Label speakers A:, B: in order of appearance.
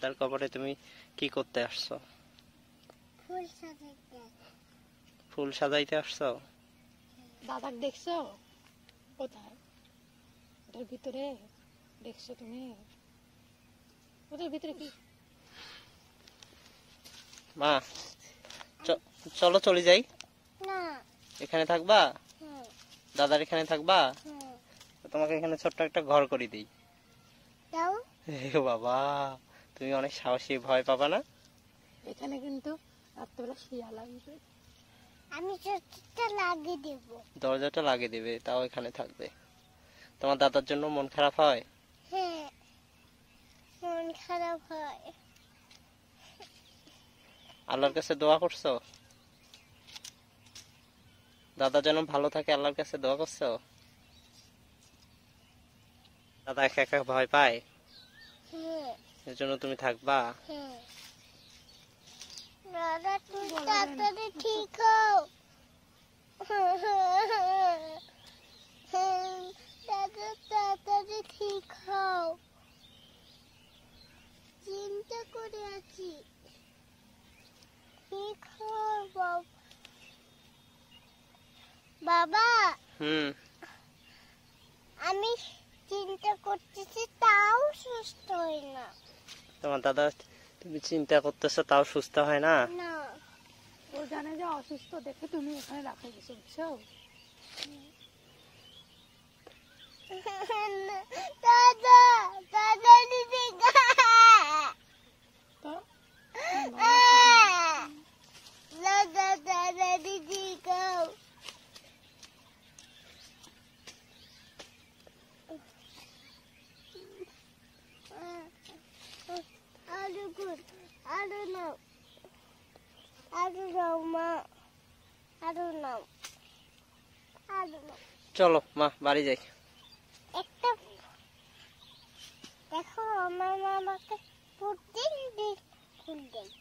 A: রাস্তার কবরে তুমি কি করতে আসছো? ফুল সাজাইতে আসছো?
B: দাদাকে দেখছো কোথায়? ওটার ভিতরে দেখছো তুমি? ওটার ভিতরে কি?
A: মা চলো চলে যাই।
C: না,
A: এখানে থাকবা? দাদার এখানে থাকবা? তোমাকে এখানে ছোট্ট একটা ঘর করে দিই।
C: দাও।
A: এ বাবা, তুমি অনেক সাহসী, ভয় পাবা না?
B: এখানে কিন্তু রাত্রেবেলা শিয়াল আসবে।
C: আমি চোখটা লাগিয়ে দেব।
A: দরজাটা লাগিয়ে দেবে, তাও এখানে থাকবে। তোমার দাদার জন্য মন খারাপ হয়?
C: হ্যাঁ, মন খারাপ হয়।
A: আল্লাহর কাছে দোয়া করছো? দাদা যেন ভালো থাকে, আল্লাহর কাছে দোয়া করছো? দাদা একা একা ভয় পায়,
C: হ্যাঁ,
A: এর জন্য তুমি থাকবা।
C: হ্যাঁ। দাদা তুমি তাড়াতাড়ি ঠিক হও। দাদা তাড়াতাড়ি ঠিক হও। চিন্তা করে আছি। ঠিক হও বাবা। আমি চিন্তা করতেছি, তাও সুস্থ হয় না।
A: তোমার দাদা, তুমি চিন্তা করতেছো তাও সুস্থ হয় না?
C: না,
B: ও জানে যে অসুস্থ দেখে তুমি এখানে রাখা গেছো, বুঝছো?
C: দাদা দাদা দিদি
B: তো
C: দাদা দাদা দিদি গাও। আরো গুড, আরো নাও, আরো নাও মা, আরো নাও, আরো নাও।
A: চলো মা বাড়ি যাই।
C: একটা দেখো, আমার মা আমাকে প্রতিদিন ফুল দেয়।